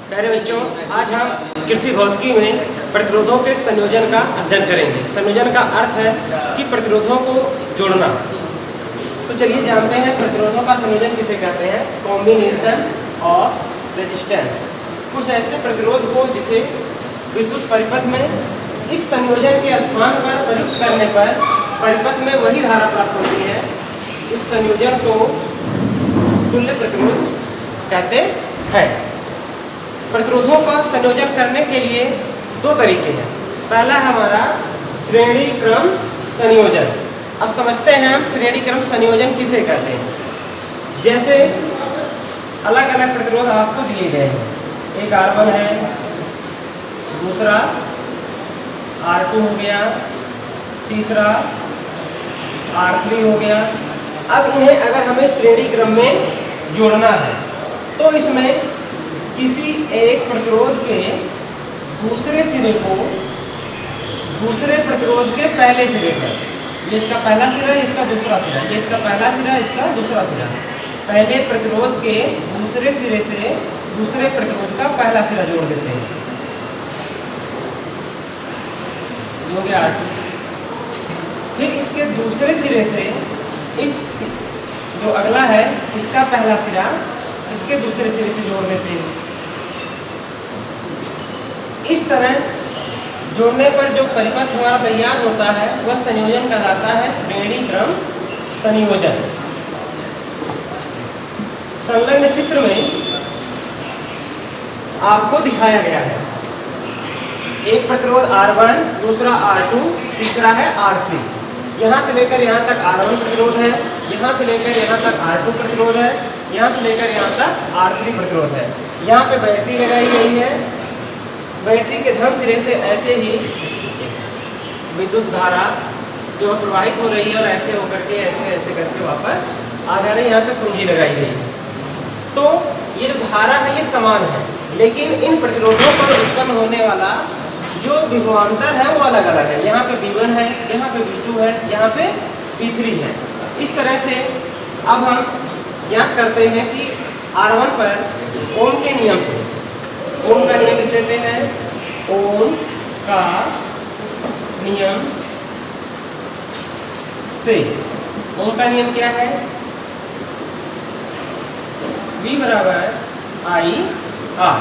प्यारे बच्चों, आज हम कृषि भौतिकी में प्रतिरोधों के संयोजन का अध्ययन करेंगे। संयोजन का अर्थ है कि प्रतिरोधों को जोड़ना। तो चलिए जानते हैं प्रतिरोधों का संयोजन किसे कहते हैं। कॉम्बिनेशन ऑफ रेजिस्टेंस, कुछ ऐसे प्रतिरोध को जिसे विद्युत परिपथ में इस संयोजन के स्थान पर प्रयुक्त करने पर परिपथ में वही धारा प्राप्त होती है। इस संयोजन को तुल्य प्रतिरोध कहते हैं। प्रतिरोधों का संयोजन करने के लिए दो तरीके हैं। पहला हमारा श्रेणी क्रम संयोजन। अब समझते हैं हम श्रेणी क्रम संयोजन किसे कहते हैं। जैसे अलग अलग प्रतिरोध आपको दिए गए हैं, एक R1 है, दूसरा R2 हो गया, तीसरा R3 हो गया। अब इन्हें अगर हमें श्रेणी क्रम में जोड़ना है तो इसमें किसी एक प्रतिरोध के दूसरे सिरे को दूसरे प्रतिरोध के पहले सिरे पर, ये इसका पहला सिरा है, इसका दूसरा सिरा, ये इसका पहला सिरा, इसका दूसरा सिरा, पहले प्रतिरोध के दूसरे सिरे से दूसरे प्रतिरोध का पहला सिरा जोड़ देते हैं। हो गया R2। फिर इसके दूसरे सिरे से इस जो अगला है इसका पहला सिरा इसके दूसरे सिरे से जोड़ देते हैं। इस तरह जोड़ने पर जो परिपथ हमारा तैयार होता है वह संयोजन कहलाता है श्रेणी क्रम संयोजन। संलग्न चित्र में आपको दिखाया गया है एक प्रतिरोध R1, दूसरा R2, तीसरा है R3। यहाँ से लेकर यहाँ तक R1 प्रतिरोध है, यहाँ से लेकर यहाँ तक R2 प्रतिरोध है, यहाँ से लेकर यहाँ तक R3 प्रतिरोध है। यहाँ पे बैटरी लगाई गई है। बैटरी के धन सिरे से ऐसे ही विद्युत धारा जो प्रवाहित हो रही है और ऐसे होकर के ऐसे करके वापस आ जा रही है। यहाँ पे कुंजी लगाई गई है। तो ये जो धारा है ये समान है, लेकिन इन प्रतिरोधों पर उत्पन्न होने वाला जो विभवांतर है वो अलग अलग है। यहाँ पे V1 है, यहाँ पे V2 है, यहाँ पे V3 है। इस तरह से अब हम याद करते हैं कि R1 पर ओम के नियम से, ओम का नियम लिख लेते हैं। ओम का नियम से, ओम का नियम क्या है? V बराबर I R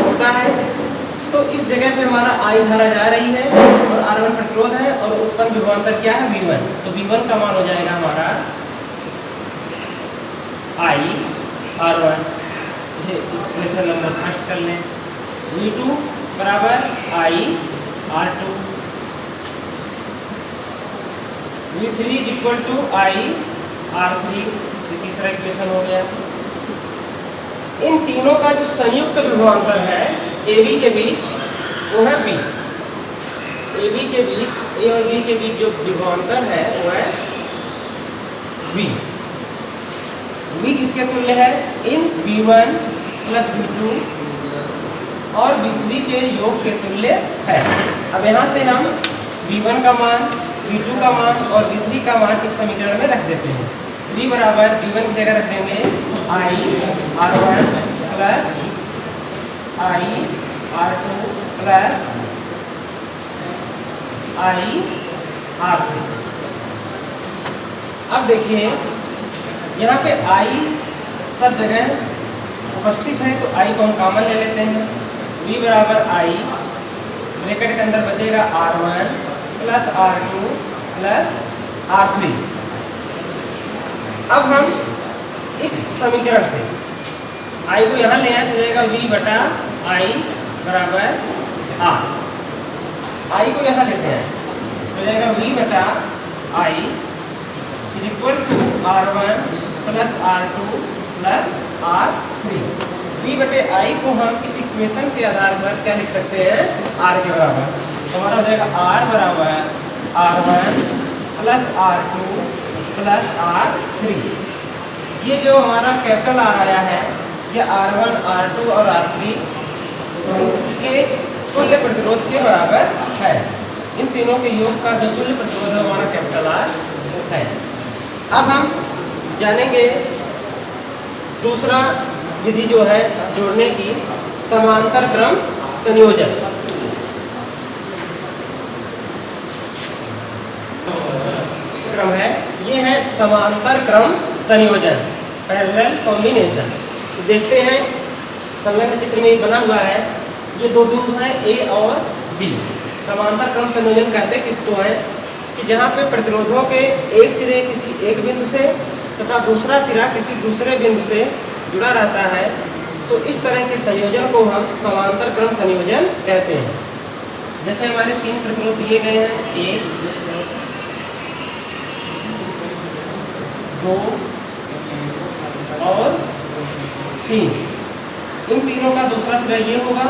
होता है। तो इस जगह पे हमारा I धारा जा रही है और R1 प्रतिरोध है और उत्पन्न विभवांतर क्या है? V1। तो V1 का मान हो जाएगा हमारा I R1। Equation number first कर लें। V2 बराबर I R2। V3 is equal to I R3। तीसरा इक्वेशन हो गया। इन तीनों का जो संयुक्त विभवांतर है AB के बीच वो है B। AB के बीच, A और B के बीच जो विभवांतर है वो है V। V किसके तुल्य है? इन V1 प्लस V2 और V3 के योग के तुल्य है। अब यहाँ से हम V1 का मान, V2 का मान और V3 का मान इस समीकरण में रख देते हैं। V बराबर V1 की जगह रख देंगे I R1 plus I R2 plus I R3। अब देखिए यहाँ पे I सब जगह उपस्थित है तो I को हम कॉमन ले लेते हैं। V बराबर I, ब्रैकेट के अंदर बचेगा R1 plus R2 plus R3। अब हम इस समीकरण से I को यहाँ ले आए तो जाएगा V बटा I बराबर R। I को यहाँ लेते हैं तो जाएगा V बटा I is equal to R1 plus R2 plus R3। V बटे I को हम इस इक्वेशन के आधार पर क्या लिख सकते हैं? R के बराबर। तो हमारा हो जाएगा R बराबर R1 plus R2 plus R3। ये जो हमारा कैपिटल R आया है ये R1, R2 और R3 के तुल्य प्रतिरोध के बराबर है। इन तीनों के योग का जो तुल्य प्रतिरोध है हमारा कैपिटल R है। अब हम जानेंगे दूसरा विधि जो है जोड़ने की, समांतर क्रम संयोजन। क्रम है, ये है समांतर क्रम संयोजन, पैरेलल कॉम्बिनेशन। तो देखते हैं संलग्न चित्र में बना हुआ है, ये दो बिंदु हैं ए और बी। समांतर क्रम संयोजन कहते किसको है कि जहाँ पे प्रतिरोधों के एक सिरे किसी एक बिंदु से तथा दूसरा सिरा किसी दूसरे बिंदु से जुड़ा रहता है, तो इस तरह के संयोजन को हम समांतर क्रम संयोजन कहते हैं। जैसे हमारे तीन प्रतिरोध दिए गए हैं, 1, 2 और 3। इन तीनों का दूसरा सिरा ये होगा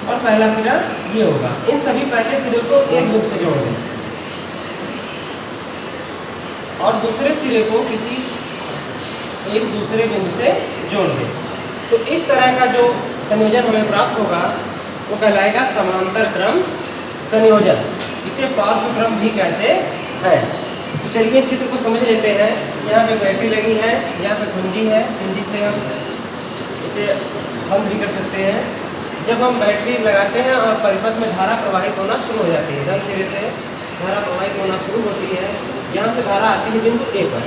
और पहला सिरा ये होगा। इन सभी पहले सिरे को एक बिंदु से जोड़ दें और दूसरे सिरे को किसी एक दूसरे बिंदु से जोड़ दें। तो इस तरह का जो संयोजन हमें प्राप्त होगा वो कहलाएगा समांतर क्रम संयोजन। इसे पार्श्व क्रम भी कहते हैं। तो चलिए इस चित्र को समझ लेते हैं। यहाँ पे बैटरी लगी है, यहाँ पे कुंजी है, कुंजी से हम इसे बंद भी कर सकते हैं। जब हम बैटरी लगाते हैं और परिपथ में धारा प्रवाहित होना शुरू हो जाती है, धन सिरे से धारा प्रवाहित होना शुरू होती है, यहाँ से धारा आती है बिंदु ए पर।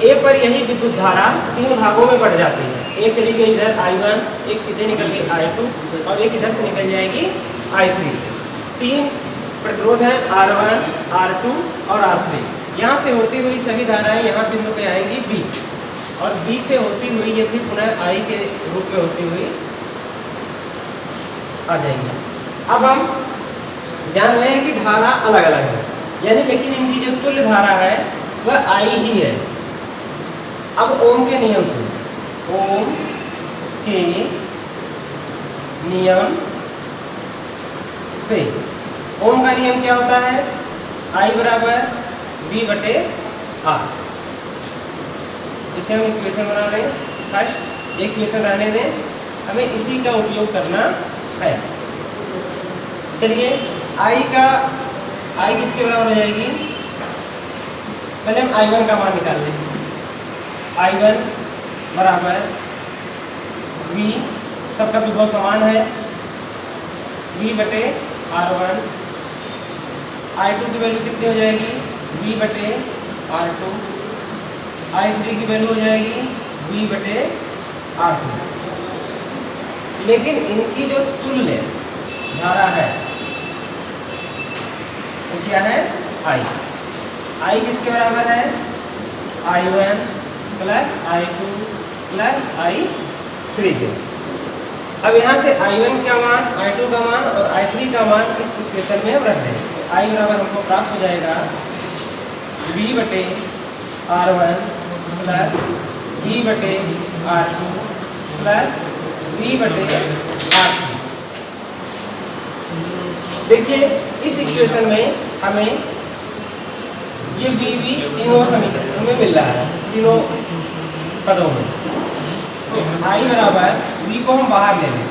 ए पर यही विद्युत धारा तीन भागों में बढ़ जाती है। एक चली गई इधर I1, एक सीधे निकल गई I2 और एक इधर से निकल जाएगी I3। तीन प्रतिरोध हैं R1, R2 और R3। यहाँ से होती हुई सभी धाराएं यहाँ बिंदु पे आएंगी B, और B से होती हुई ये भी पुनः I के रूप में होती हुई आ जाएंगी। अब हम जान रहे हैं कि धारा अलग अलग है, यानी लेकिन इनकी जो तुल्य धारा है वह I ही है। अब ओम के नियम से, ओम के नियम से, ओम का नियम क्या होता है? I बराबर V बटे R। इसे हम इक्वेशन बना रहे हैं। फर्स्ट एक इक्वेशन रहने दें, हमें इसी का उपयोग करना है। चलिए I किसके बराबर हो जाएगी? पहले हम I1 का मान निकाल लें। I1 बराबर V, सबका विभव समान है, V बटे R1। I2 की वैल्यू कितनी हो जाएगी? V बटे R2। I3 की वैल्यू हो जाएगी V बटे R3। लेकिन इनकी जो तुल्य धारा है वो क्या है? I किसके बराबर है? I1 plus I2 plus I3 के। अब यहाँ से I1 का मान, I2 का मान और I3 का मान इस इक्वेशन में हम रख दें। I बराबर हमको प्राप्त हो जाएगा V बटे R1 प्लस V बटे R2 प्लस V बटे R3। देखिए इस इक्वेशन में हमें ये V तीनों समीकरण में मिल रहा है, तीनों पदों में। तो I बराबर V को हम बाहर ले लें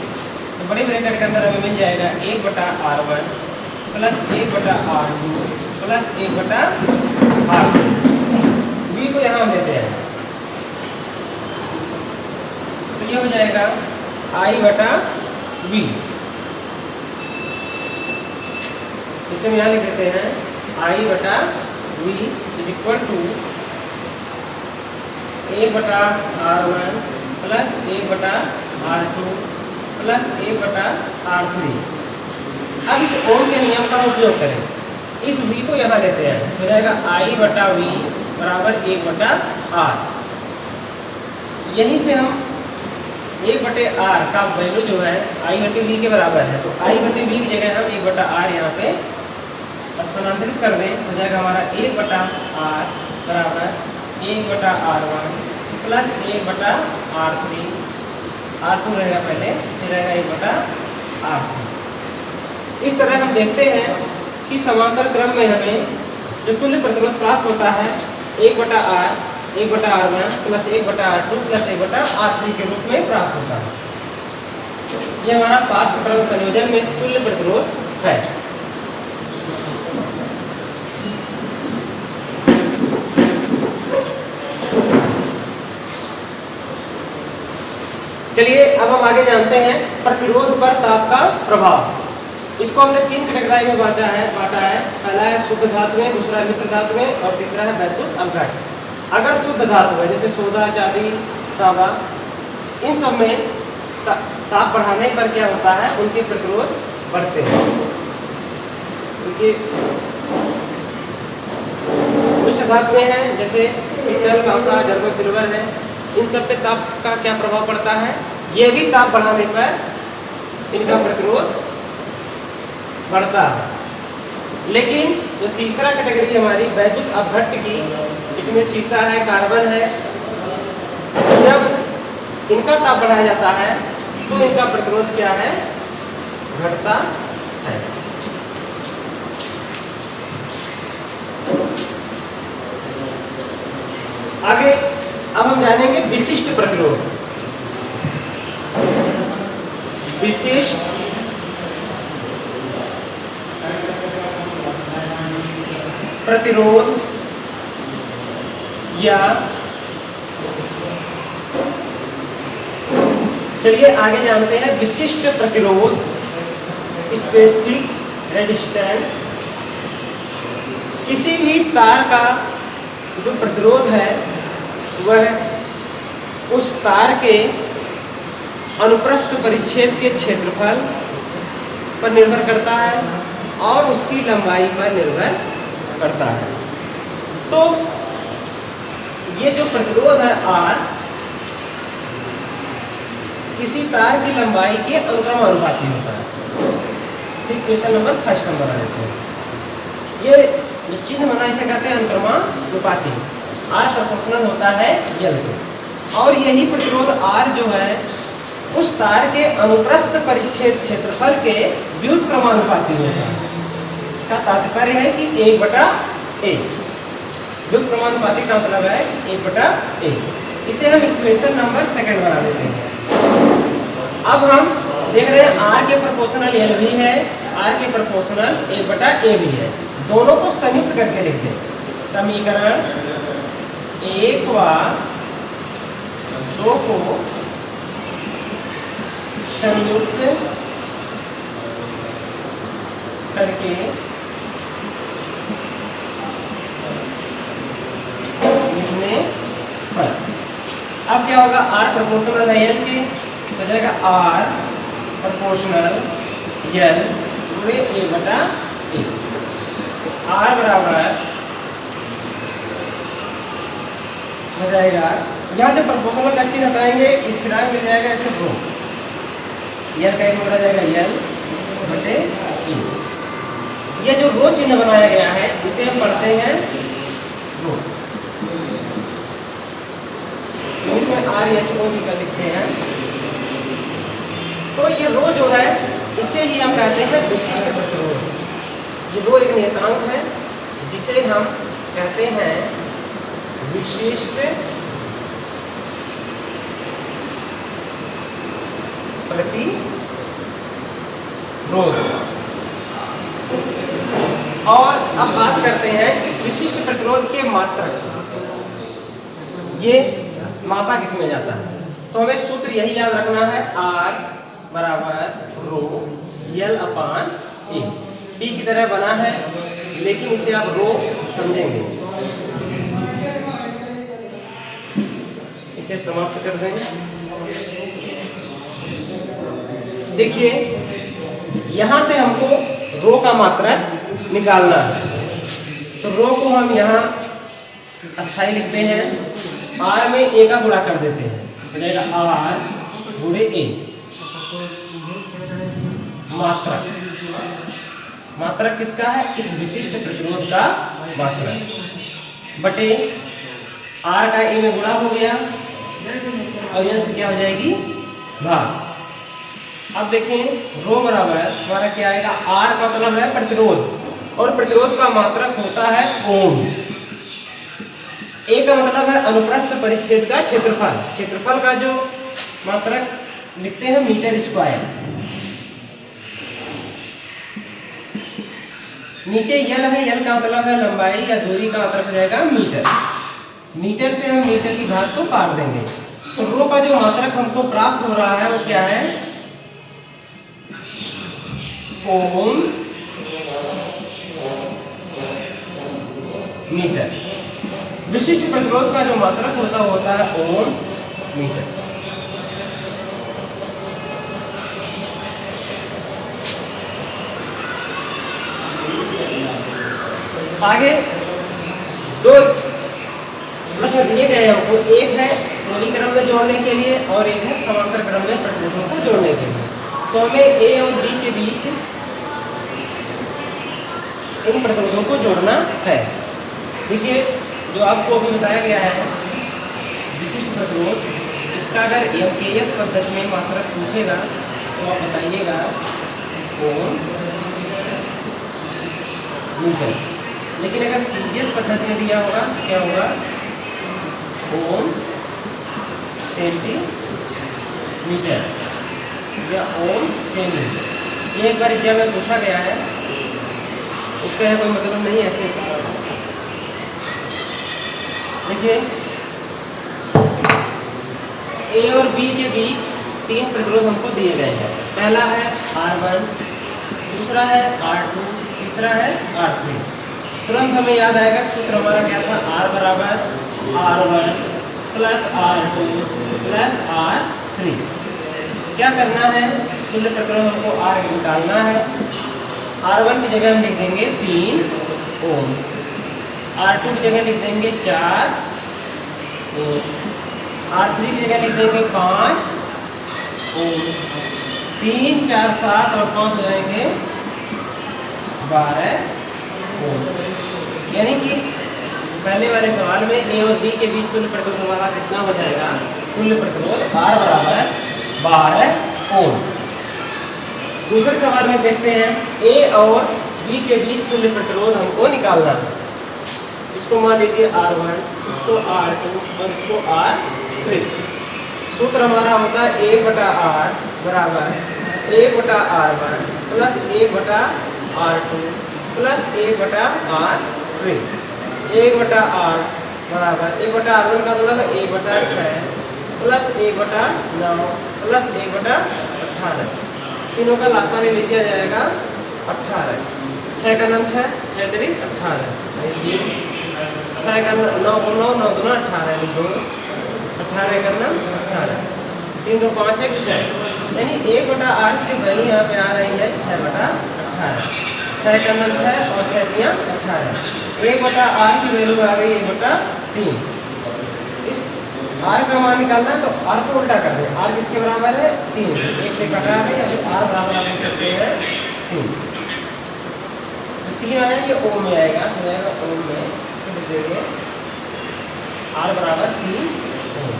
तो बड़े ब्रैकेट के अंदर हमें मिल जाएगा 1 बटा R1 प्लस 1 बटा R2 प्लस 1 बटा R3। V को यहाँ हम लेते हैं तो ये हो जाएगा I बटा V। इसे हम यहाँ लिख देते हैं I बटा V इज इक्वल टू 1 बटा R1 प्लस 1 बटा R2 प्लस 1 बटा R3। अब इस ओम के नियम का उपयोग करें, इस V को यहाँ लेते हैं, हो जाएगा I बटा V बराबर 1 बटा R। यहीं से हम 1 बटे R का वैल्यू जो है I बटे V के बराबर है, तो I बटे V की जगह हम 1 बटा R यहाँ पे स्थानांतरित कर दें, हो जाएगा हमारा 1 बटा R बराबर 1 बटा R1 प्लस 1 बटा R3। R2 रहेगा पहले, फिर रहेगा 1 बटा R3। इस तरह हम देखते हैं कि समांतर क्रम में हमें जो तुल्य प्रतिरोध प्राप्त होता है 1 बटा R, 1 बटा R1 प्लस 1 बटा R2 प्लस 1 बटा R3 के रूप में प्राप्त होता है। ये हमारा पार्श्व क्रम संयोजन में तुल्य प्रतिरोध है। चलिए अब हम आगे जानते हैं प्रतिरोध पर ताप का प्रभाव। इसको हमने 3 कैटेगरी में बांटा है। पहला है शुद्ध धातुएं, दूसरा मिश्र धातुएं और तीसरा है वैद्युत अपघट्ट। अगर शुद्ध धातु है जैसे सोना, चांदी, तांबा, इन सब में ताप बढ़ाने पर क्या होता है, उनके प्रतिरोध बढ़ते हैं। उनके मिश्र धातुएं हैं जैसे पित्तल, कांसा, जर्मन सिल्वर है, इन सब पे ताप का क्या प्रभाव पड़ता है, ये भी ताप बढ़ाने पर इनका प्रतिरोध बढ़ता है। लेकिन जो तीसरा कैटेगरी हमारी वैद्युत अपघट्ट की, इसमें शीशा है, कार्बन है, जब इनका ताप बढ़ाया जाता है तो इनका प्रतिरोध क्या है, घटता है। आगे अब हम जानेंगे विशिष्ट प्रतिरोध। विशिष्ट प्रतिरोध या चलिए आगे जानते हैं विशिष्ट प्रतिरोध, स्पेसिफिक रेजिस्टेंस। किसी भी तार का जो प्रतिरोध है वह उस तार के अनुप्रस्थ परिच्छेद के क्षेत्रफल पर निर्भर करता है और उसकी लंबाई पर निर्भर करता है। तो ये जो प्रतिरोध है R, किसी तार की लंबाई के अनुक्रमानुपाती होता है। क्वेश्चन नंबर फर्स्ट हम बना लेते हैं। ये जो चिन्ह बना इसे कहते हैं अनुक्रमानुपाती। R प्रोपोर्शनल होता है L को, और यही प्रतिरोध R जो है उस तार के अनुप्रस्थ परिच्छेद क्षेत्रफल के व्युत्क्रमानुपाती होता है। इसका तात्पर्य है कि 1/a। व्युत्क्रमानुपाती का मतलब है 1/a। इसे हम इक्वेशन नंबर सेकंड बना देते हैं। अब हम देख रहे हैं R के प्रोपोर्शनल L भी है, R के प्रोपोर्शनल 1/a भी है। दोनों को संयुक्त करके लिखते हैं। समीकरण 1 व 2 को संयुक्त करके लिखने पर अब क्या होगा, R प्रोपोर्शनल है L के, तो जाएगा R प्रोपोर्शनल L पूरे a/a। R बराबर हो जाएगा, यहाँ जो प्रोपोर्शनल का चिन्ह हटाएंगे स्थिरांक मिल जाएगा ऐसे रो, यह का एक हो जाएगा L/e। ये जो रो चिन्ह बनाया गया है इसे हम पढ़ते हैं रो, इसमें RHO भी का लिखते हैं। तो ये रो जो है इसे ही हम कहते हैं विशिष्ट प्रतिरोध। ये रो एक नियतांक है जिसे हम कहते हैं विशिष्ट प्रतिरोध। और अब बात करते हैं इस विशिष्ट प्रतिरोध के मात्रक, ये मापा किसमें जाता है। तो हमें सूत्र यही याद रखना है, R बराबर रो L/A। P की तरह बना है लेकिन इसे आप रो समझेंगे। इसे समाप्त कर देंगे। देखिए यहां से हमको रो का मात्रक निकालना है, तो रो को हम यहाँ अस्थाई लिखते हैं, R में A का गुणा कर देते हैं, बनेगा R गुणे A। मात्रक, मात्रक किसका है, इस विशिष्ट प्रतिरोध का मात्रक, बटे R का A में गुणा हो गया और यहाँ से क्या हो जाएगी भाग। अब देखें रो बराबर हमारा क्या आएगा, R का मतलब है प्रतिरोध और प्रतिरोध का मात्रक होता है ओम। A का मतलब है अनुप्रस्थ परिच्छेद का क्षेत्रफल, क्षेत्रफल का जो मात्रक लिखते हैं मीटर स्क्वायर। नीचे यल है, यल का मतलब है लंबाई या दूरी का मतलब हो जाएगा मीटर। मीटर से हम मीटर की घात को काट देंगे। तो रो का जो मात्रक हमको प्राप्त हो रहा है वो क्या है, ओम मीटर। विशिष्ट प्रतिरोध का जो मात्रक होता है ओम मीटर। आगे दो प्रश्न दिए गए हैं हमको, एक है श्रेणी क्रम में जोड़ने के लिए और एक है समांतर क्रम में प्रतिरोधों को जोड़ने के लिए। तो हमें ए और बी के बीच इन प्रतिरोधों को जोड़ना है। देखिए जो आपको अभी बताया गया है विशिष्ट प्रतिरोध, इसका अगर एमकेएस पद्धति में मात्रक पूछेगा तो आप बताइएगा ओम मीटर। लेकिन अगर सीजीएस पद्धति में दिया होगा तो क्या होगा ओम सेंटीमीटर या ओम सेमी। ये एक बार एग्जाम में पूछा गया है, उसका कोई मतलब नहीं ऐसे। देखिए ए और बी के बीच तीन प्रतिरोध हमको दिए गए हैं। पहला है R1, दूसरा है R2, तीसरा है R3। तुरंत हमें याद आएगा सूत्र हमारा क्या था, R बराबर R1 plus R2 plus R3। क्या करना है, तुल्य प्रतिरोध हमको R निकालना है। R1 की जगह हम लिख देंगे 3 ओम, R2 की जगह लिख देंगे 4 ओम, R3 की जगह लिख देंगे 5 ओम। 3 4 7 और 5 हो जाएंगे 12 ओम। यानी कि पहले वाले सवाल में ए और बी के बीच तुल्य प्रतिरोध हमारा कितना हो जाएगा, तुल्य प्रतिरोध R बराबर 12 ओम। दूसरे सवाल में देखते हैं ए और बी के बीच तुल्य प्रतिरोध हमको निकालना है। इसको मान लीजिए R1, इसको R2 और इसको R3। सूत्र हमारा होता है 1/R बराबर 1/R1 plus 1/R2 plus 1/R3। 1/R बराबर 1/R1 का मतलब है 1/6 प्लस 1/9 प्लस 1/18। तीनों का लासा ले लीजिए जाएगा 18। 6 का नाम 6, 6 3 18। 6 का 9 9 9 2 18, 2 18 का नाम 18। 3 2 5 1 6, यानी 1/R की वैल्यू यहाँ पे आ रही है 6/18। 6 का नाम 6 और 6 3 18। 1/R की वैल्यू आ गई 1/3। इस R का मान निकालना है तो R को उल्टा कर दें। R किसके बराबर है 3, 1 से घटा है या फिर R बराबर आप लिख सकते हैं 3। तो 3 आया ये ओम में आएगा, हो जाएगा ओम में। इसको लिख देंगे R बराबर 3 ओम।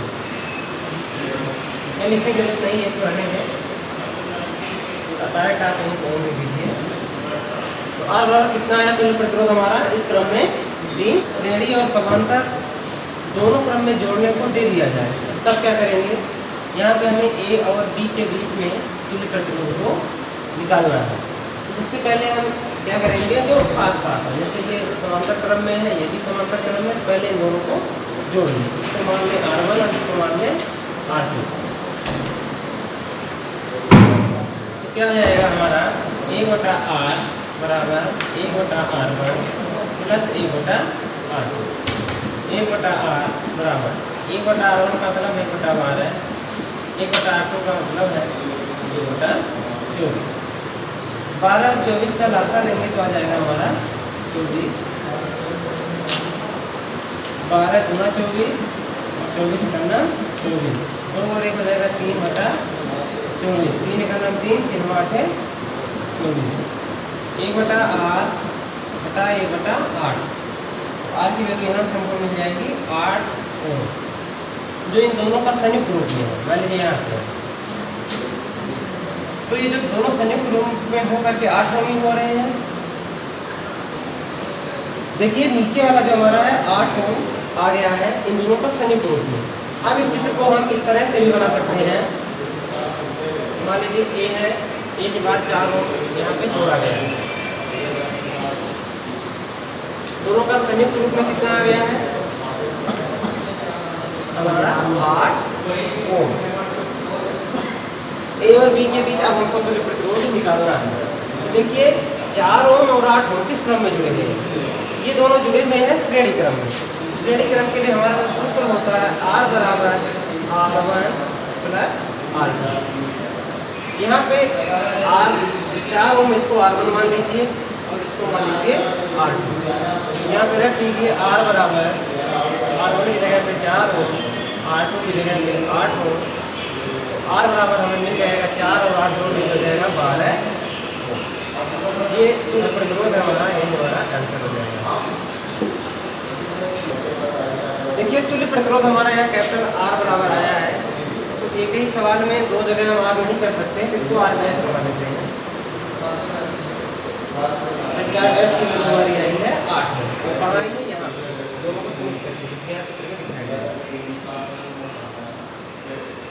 ये लिखने की जरूरत नहीं है, इसको रहने में डायरेक्ट आप ओम लिख दीजिए। तो R बराबर कितना आया तुल्य प्रतिरोध हमारा, इस क्रम में D श्रेणी और समांतर दोनों क्रम में जोड़ने को दे दिया जाए। तब क्या करेंगे, यहाँ पे हमें ए और बी के बीच में तुल्य प्रतिरोध को निकालना है। तो सबसे पहले हम क्या करेंगे, जो पास पास है, जैसे कि समांतर क्रम में है, ये भी समांतर क्रम में, पहले इन दोनों को जोड़ लें। इसको मान लें R1 और इसको मान लें R2। तो क्या हो जाएगा हमारा 1/R बराबर 1/R1 प्लस 1/R2। 1/R बराबर 1/R1 का मतलब 1/12 है, 1/R2 का मतलब है 2/24। 12 और 24 का लासा लेंगे तो आ जाएगा हमारा 24। 12 गुना 24, 24 करना 24, 2 और 1 हो जाएगा 3/24। 3 का नाम 3, 3 8 24। 1/R बटा 1/8। R की वैल्यू यहाँ से हमको मिल जाएगी 8 ओम, जो इन दोनों का संयुक्त रूप में है। मान लीजिए यहाँ पे तो ये जो दोनों संयुक्त रूप में होकर के 8 ओम ही हो रहे हैं। देखिए नीचे वाला जो हमारा है 8 ओम आ गया है इन दोनों का संयुक्त रूप में। अब इस चित्र को हम इस तरह से भी बना सकते हैं। मान लीजिए ए है, ए के बाद 4 ओम यहाँ पे जोड़ा गया है। दोनों का संयुक्त रूप में कितना आ गया है हमारा 8 ओम। ए और बी के बीच अब हमको तुल्य प्रतिरोध निकालना है। देखिए 4 ओम और 8 ओम किस क्रम में जुड़े हुए हैं? ये दोनों जुड़े हुए हैं श्रेणी क्रम में। श्रेणी क्रम के लिए हमारा जो सूत्र होता है R बराबर R1 प्लस R2। यहाँ पे R 4 ओम इसको R1 मान लीजिए और इसको मान लीजिए R2। यहाँ पे रख दीजिए R बराबर R1 की जगह पे 4 ओम, R2 की जगह पे 8 ओम। R बराबर हमें मिल जाएगा 4 और 8 जोड़ मिल जाएगा 12। ये तुल्य प्रतिरोध हमारा यही हमारा आंसर हो जाएगा। देखिए तुल्य प्रतिरोध हमारा यहाँ कैपिटल R बराबर आया है, तो एक ही सवाल में दो जगह हम R नहीं कर सकते, इसको R डैश बना देते हैं। R डैश की वैल्यू हमारी आई है 8। तो कहाँ आई है? यहाँ पे दोनों को सॉल्व करके